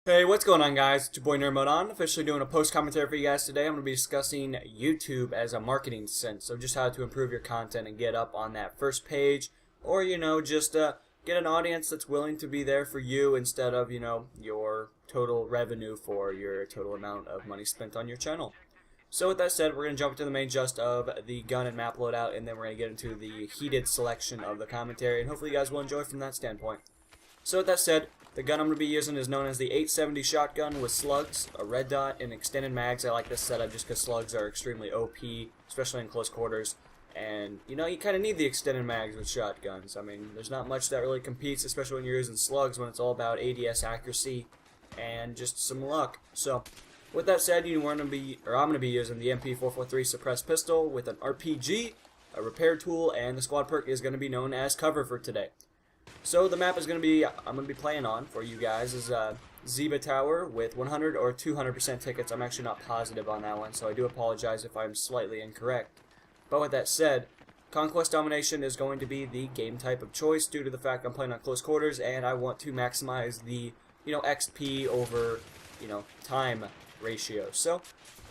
Hey, what's going on, guys? It's your boy Nerdmode officially doing a post commentary for you guys today. I'm going to be discussing YouTube as a marketing sense, so just how to improve your content and get up on that first page, or just get an audience that's willing to be there for you instead of your total revenue for your total amount of money spent on your channel. So with that said, we're going to jump into the main gist of the gun and map loadout, and then we're going to get into the heated selection of the commentary, and hopefully you guys will enjoy from that standpoint. So with that said, the gun I'm going to be using is known as the 870 shotgun with slugs, a red dot, and extended mags. I like this setup just because slugs are extremely OP, especially in close quarters. And, you kind of need the extended mags with shotguns. I mean, there's not much that really competes, especially when you're using slugs, when it's all about ADS accuracy and just some luck. So, with that said, I'm going to be using the MP443 suppressed pistol with an RPG, a repair tool, and the squad perk is going to be known as cover for today. So the map I'm going to be playing on for you guys is Zeba Tower with 100 or 200% tickets. I'm actually not positive on that one, so I do apologize if I'm slightly incorrect. But with that said, Conquest Domination is going to be the game type of choice due to the fact I'm playing on close quarters and I want to maximize the, XP over, time ratio. So,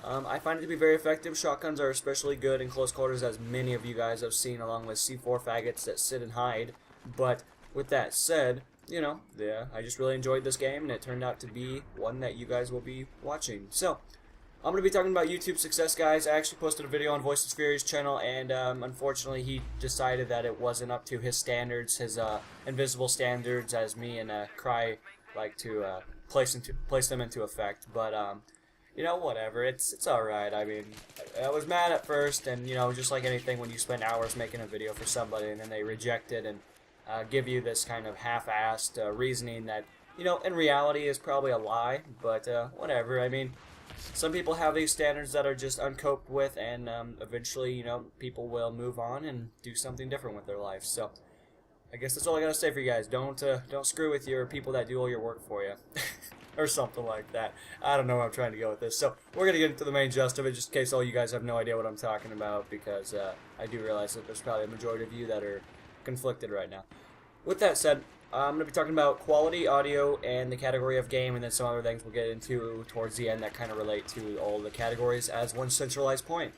I find it to be very effective. Shotguns are especially good in close quarters, as many of you guys have seen, along with C4 faggots that sit and hide. But with that said, I just really enjoyed this game, and it turned out to be one that you guys will be watching. So, I'm going to be talking about YouTube success, guys. I actually posted a video on Voices Fury's channel, and unfortunately he decided that it wasn't up to his standards, his invisible standards, as me and Cry like to place them into effect. But, whatever. It's alright. I mean, I was mad at first, and, just like anything, when you spend hours making a video for somebody, and then they reject it, and give you this kind of half-assed reasoning that, in reality is probably a lie, but whatever. I mean, some people have these standards that are just uncoped with, and eventually, people will move on and do something different with their life. So, I guess that's all I gotta say for you guys. Don't screw with your people that do all your work for you. Or something like that. I don't know where I'm trying to go with this. So, we're going to get into the main gist of it, just in case all you guys have no idea what I'm talking about, because I do realize that there's probably a majority of you that are conflicted right now. With that said, I'm going to be talking about quality audio and the category of game, and then some other things we'll get into towards the end that kind of relate to all the categories as one centralized point.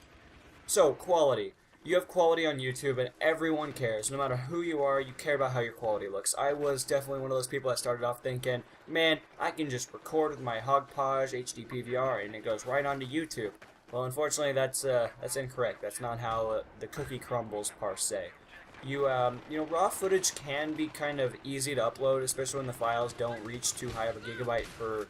So, quality. You have quality on YouTube, and everyone cares. No matter who you are, you care about how your quality looks. I was definitely one of those people that started off thinking, man, I can just record with my Hogpodge HD PVR, and it goes right onto YouTube. Well, unfortunately, that's incorrect. That's not how the cookie crumbles, per se. Raw footage can be kind of easy to upload, especially when the files don't reach too high of a gigabyte per,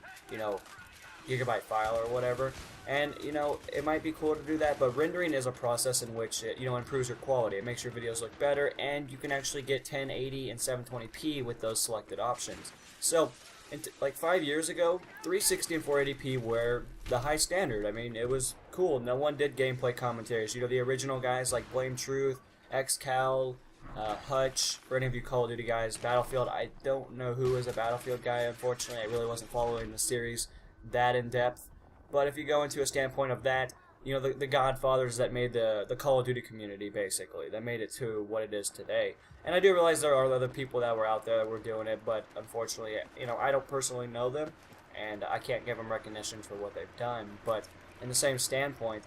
gigabyte file or whatever. And, it might be cool to do that, but rendering is a process in which it, improves your quality. It makes your videos look better, and you can actually get 1080 and 720p with those selected options. So, like 5 years ago, 360 and 480p were the high standard. I mean, it was cool. No one did gameplay commentaries. The original guys like Blame Truth, XCal, Hutch, for any of you Call of Duty guys, Battlefield. I don't know who is a Battlefield guy, unfortunately. I really wasn't following the series that in depth. But if you go into a standpoint of that, the godfathers that made the Call of Duty community, basically, that made it to what it is today. And I do realize there are other people that were out there that were doing it, but unfortunately, I don't personally know them, and I can't give them recognition for what they've done. But in the same standpoint,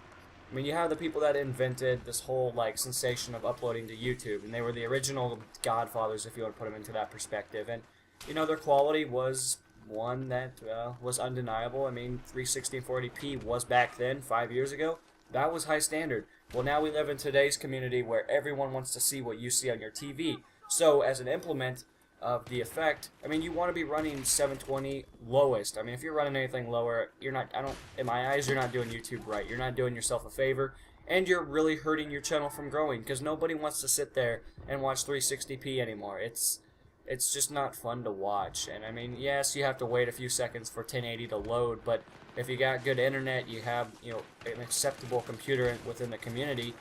I mean, you have the people that invented this whole, sensation of uploading to YouTube, and they were the original godfathers, if you want to put them into that perspective. And, their quality was one that was undeniable. I mean, 360 and 480p was back then, 5 years ago. That was high standard. Well, now we live in today's community where everyone wants to see what you see on your TV. So, as an implement of the effect, I mean, you want to be running 720 lowest. I mean, if you're running anything lower, you're not, in my eyes, you're not doing YouTube right. You're not doing yourself a favor, and you're really hurting your channel from growing, because nobody wants to sit there and watch 360p anymore. It's just not fun to watch. And I mean, yes, you have to wait a few seconds for 1080 to load, but if you got good internet, you have, an acceptable computer within the community,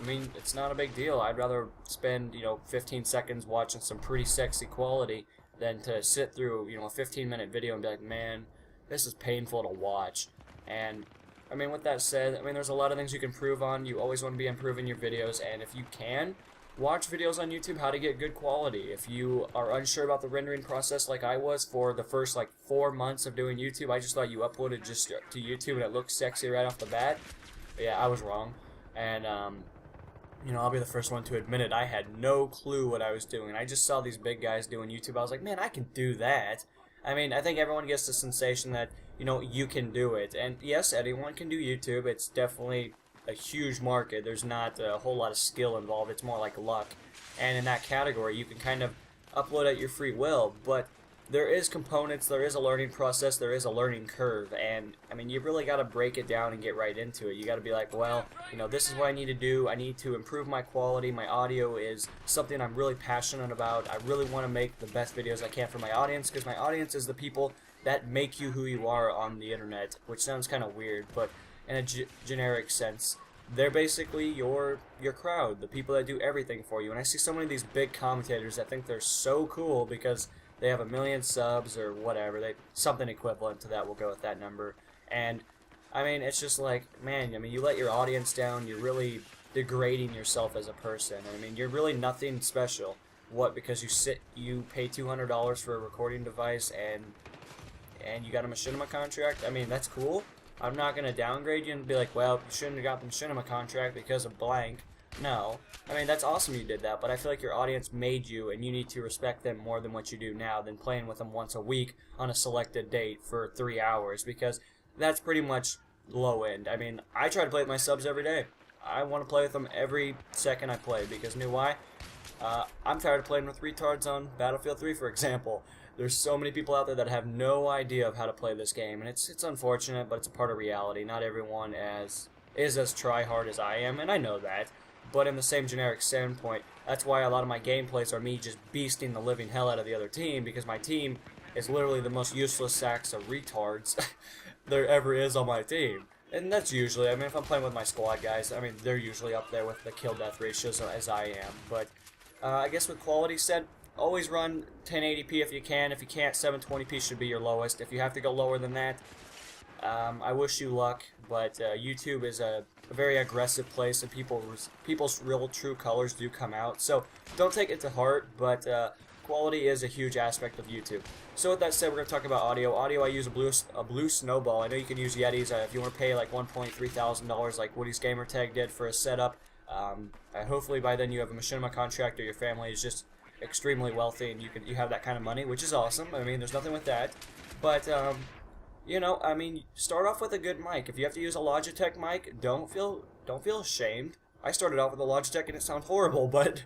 I mean, it's not a big deal. I'd rather spend, 15 seconds watching some pretty sexy quality than to sit through, a 15-minute video and be like, man, this is painful to watch. And, I mean, with that said, I mean, there's a lot of things you can improve on. You always want to be improving your videos, and if you can, watch videos on YouTube how to get good quality. If you are unsure about the rendering process like I was for the first like 4 months of doing YouTube, I just thought you uploaded just to YouTube and it looked sexy right off the bat. But yeah, I was wrong. And you know, I'll be the first one to admit it. I had no clue what I was doing. I just saw these big guys doing YouTube. I was like, man, I can do that. I mean, I think everyone gets the sensation that, you know, you can do it. And yes, anyone can do YouTube. It's definitely a huge market. There's not a whole lot of skill involved. It's more like luck. And in that category, you can kind of upload at your free will. But there is components, there is a learning process, there is a learning curve. And, I mean, you really got to break it down and get right into it. You got to be like, well, you know, this is what I need to do. I need to improve my quality. My audio is something I'm really passionate about. I really want to make the best videos I can for my audience, because my audience is the people that make you who you are on the internet, which sounds kind of weird, but in a generic sense, they're basically your crowd, the people that do everything for you. And I see so many of these big commentators that think they're so cool because they have 1 million subs or whatever, something equivalent to that, we'll go with that number. And I mean, it's just like, man, I mean, you let your audience down, you're really degrading yourself as a person. And I mean, you're really nothing special. What, because you pay $200 for a recording device and you got a machinima contract? I mean, that's cool. I'm not going to downgrade you and be like, well, you shouldn't have got the machinima contract because of blank. No. I mean, that's awesome you did that, but I feel like your audience made you, and you need to respect them more than what you do now than playing with them once a week on a selected date for 3 hours, because that's pretty much low end. I mean, I try to play with my subs every day. I want to play with them every second I play, because you know why? I'm tired of playing with retards on Battlefield 3, for example. There's so many people out there that have no idea of how to play this game, and it's unfortunate, but it's a part of reality. Not everyone is as try-hard as I am, and I know that. But in the same generic standpoint, that's why a lot of my gameplays are me just beasting the living hell out of the other team, because my team is literally the most useless sacks of retards there ever is on my team. And that's usually, I mean, if I'm playing with my squad guys, I mean, they're usually up there with the kill-death ratios as I am. But I guess with quality said, always run 1080p if you can. If you can't, 720p should be your lowest. If you have to go lower than that, I wish you luck, but YouTube is a very aggressive place, and people's real true colors do come out. So don't take it to heart, but quality is a huge aspect of YouTube. So with that said, we're going to talk about audio. Audio, I use a blue snowball. I know you can use Yetis if you want to pay like $1.3 thousand like Woody's Gamertag did for a setup. Hopefully by then you have a machinima contract, or your family is just extremely wealthy and you have that kind of money, which is awesome. I mean, there's nothing with that. But you know, I mean, start off with a good mic. If you have to use a Logitech mic, don't feel ashamed. I started off with a Logitech and it sounded horrible, but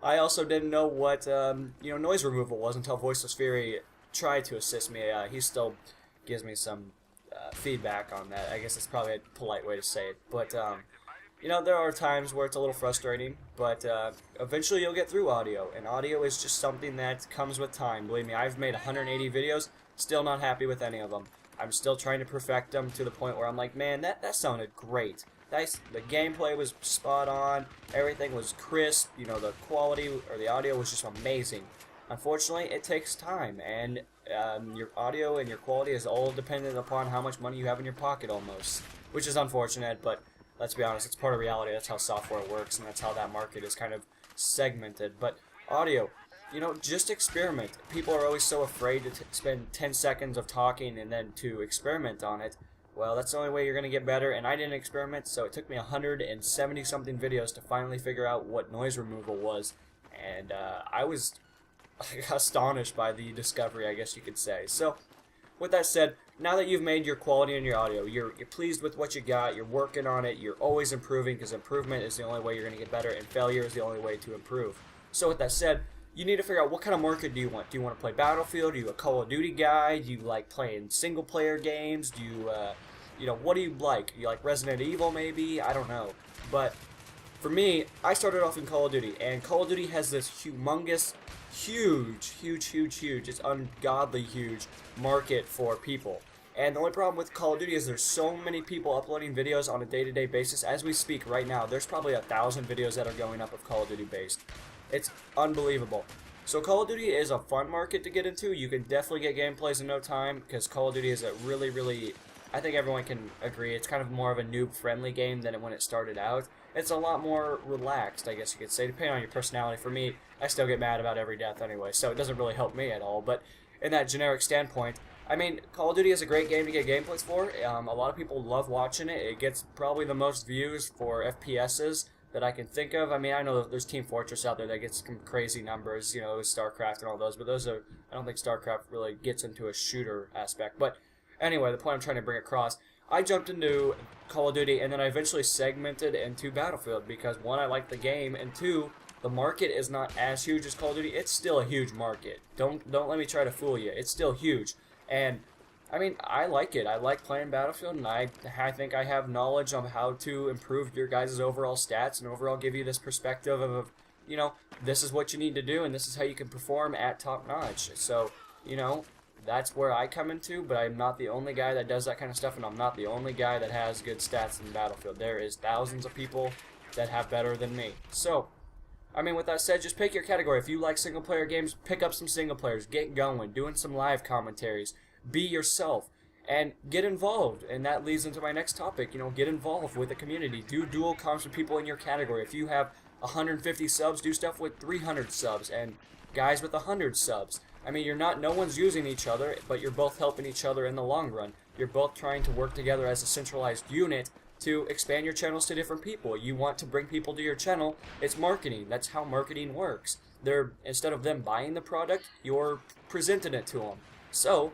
I also didn't know what you know, noise removal was until Voiceless Fury tried to assist me. He still gives me some feedback on that. I guess it's probably a polite way to say it, but you know, there are times where it's a little frustrating, but eventually you'll get through audio, and audio is just something that comes with time. Believe me, I've made 180 videos, still not happy with any of them. I'm still trying to perfect them to the point where I'm like, man, that sounded great. The gameplay was spot on, everything was crisp, you know, the quality or the audio was just amazing. Unfortunately, it takes time, and your audio and your quality is all dependent upon how much money you have in your pocket almost, which is unfortunate, but let's be honest, it's part of reality. That's how software works, and that's how that market is kind of segmented. But audio, you know, just experiment. People are always so afraid to spend 10 seconds of talking and then to experiment on it. Well, that's the only way you're going to get better, and I didn't experiment, so it took me 170-something videos to finally figure out what noise removal was, and I was astonished by the discovery, I guess you could say. So, with that said, now that you've made your quality in your audio, you're pleased with what you got, you're working on it, you're always improving, because improvement is the only way you're going to get better, and failure is the only way to improve. So with that said, you need to figure out what kind of market do you want. Do you want to play Battlefield? Are you a Call of Duty guy? Do you like playing single-player games? Do you, you know, what do you like? You like Resident Evil maybe? I don't know. But for me, I started off in Call of Duty, and Call of Duty has this humongous, huge, it's ungodly huge market for people. And the only problem with Call of Duty is there's so many people uploading videos on a day-to-day basis. As we speak right now, there's probably 1,000 videos that are going up of Call of Duty based. It's unbelievable. So Call of Duty is a fun market to get into. You can definitely get gameplays in no time, because Call of Duty is a really I think everyone can agree it's kind of more of a noob-friendly game than when it started out. It's a lot more relaxed, I guess you could say, depending on your personality. For me, I still get mad about every death anyway, so it doesn't really help me at all. But in that generic standpoint, I mean, Call of Duty is a great game to get gameplays for. A lot of people love watching it. It gets probably the most views for FPSs that I can think of. I mean, I know there's Team Fortress out there that gets some crazy numbers, you know, StarCraft and all those, but I don't think StarCraft really gets into a shooter aspect. But anyway, the point I'm trying to bring across, I jumped into Call of Duty and then I eventually segmented into Battlefield because one, I like the game, and two, the market is not as huge as Call of Duty. It's still a huge market. Don't let me try to fool you. It's still huge. And I mean, I like it. I like playing Battlefield, and I think I have knowledge on how to improve your guys' overall stats and overall give you this perspective of, you know, this is what you need to do and this is how you can perform at top notch. So, you know, that's where I come into, but I'm not the only guy that does that kind of stuff, and I'm not the only guy that has good stats in Battlefield. There is thousands of people that have better than me. So, I mean, with that said, just pick your category. If you like single-player games, pick up some single players. Get going. Doing some live commentaries. Be yourself. And get involved. And that leads into my next topic. You know, get involved with the community. Do dual comms with people in your category. If you have 150 subs, do stuff with 300 subs. And guys with 100 subs. I mean, no one's using each other, but you're both helping each other in the long run. You're both trying to work together as a centralized unit to expand your channels to different people. You want to bring people to your channel. It's marketing. That's how marketing works. Instead of them buying the product, you're presenting it to them. So,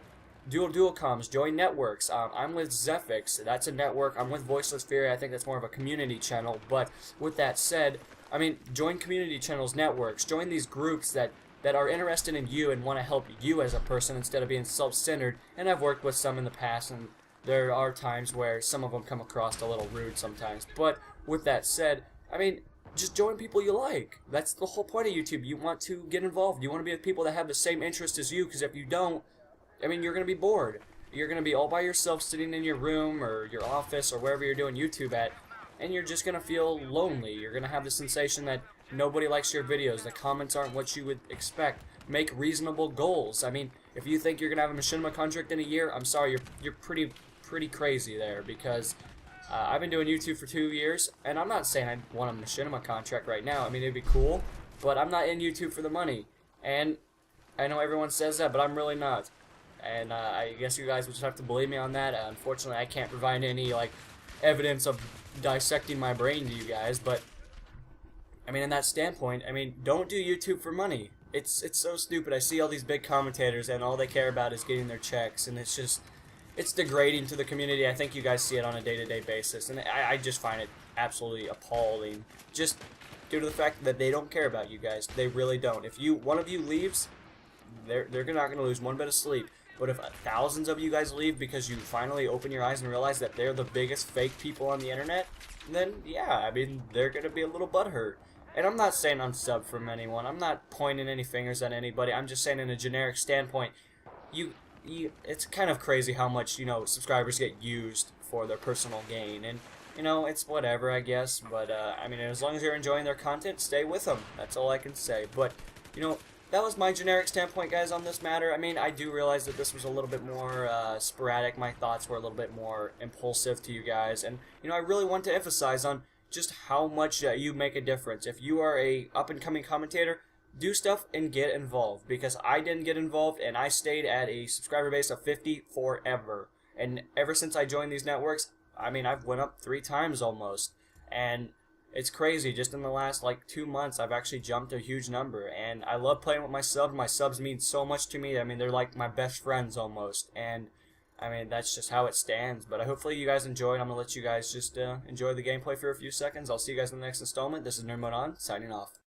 dual comms, join networks. I'm with Zephix. That's a network. I'm with Voiceless Fury. I think that's more of a community channel. But with that said, I mean, join community channels, networks. Join these groups that are interested in you and want to help you as a person instead of being self-centered. And I've worked with some in the past, and there are times where some of them come across a little rude sometimes. But with that said, I mean, just join people you like. That's the whole point of YouTube. You want to get involved. You want to be with people that have the same interest as you, because if you don't, I mean, you're going to be bored. You're going to be all by yourself sitting in your room or your office or wherever you're doing YouTube at, and you're just going to feel lonely. You're going to have the sensation that nobody likes your videos. The comments aren't what you would expect. Make reasonable goals. I mean, if you think you're going to have a machinima contract in a year, I'm sorry, you're pretty crazy there, because I've been doing YouTube for 2 years, and I'm not saying I want a machinima contract right now. I mean, it'd be cool, but I'm not in YouTube for the money. And I know everyone says that, but I'm really not. And I guess you guys will just have to believe me on that. Unfortunately, I can't provide any evidence of dissecting my brain to you guys, but I mean, in that standpoint, I mean, don't do YouTube for money. It's so stupid. I see all these big commentators, and all they care about is getting their checks, and it's degrading to the community. I think you guys see it on a day-to-day basis, and I just find it absolutely appalling. Just due to the fact that they don't care about you guys. They really don't. If one of you leaves, they're not going to lose one bit of sleep. But if thousands of you guys leave because you finally open your eyes and realize that they're the biggest fake people on the internet, then yeah, I mean, they're going to be a little butthurt. And I'm not saying unsub from anyone. I'm not pointing any fingers at anybody. I'm just saying in a generic standpoint, it's kind of crazy how much, you know, subscribers get used for their personal gain. And, you know, it's whatever, I guess. But, I mean, as long as you're enjoying their content, stay with them. That's all I can say. But, you know, that was my generic standpoint, guys, on this matter. I mean, I do realize that this was a little bit more sporadic. My thoughts were a little bit more impulsive to you guys. And, you know, I really want to emphasize on just how much you make a difference. If you are a up-and-coming commentator, do stuff and get involved, because I didn't get involved and I stayed at a subscriber base of 50 forever. And ever since I joined these networks, I mean, I've went up 3 times almost. And it's crazy. Just in the last 2 months, I've actually jumped a huge number. And I love playing with my subs. My subs mean so much to me. I mean, they're like my best friends almost. And I mean, that's just how it stands. But hopefully you guys enjoyed. I'm going to let you guys just enjoy the gameplay for a few seconds. I'll see you guys in the next installment. This is Nerd Mode On, signing off.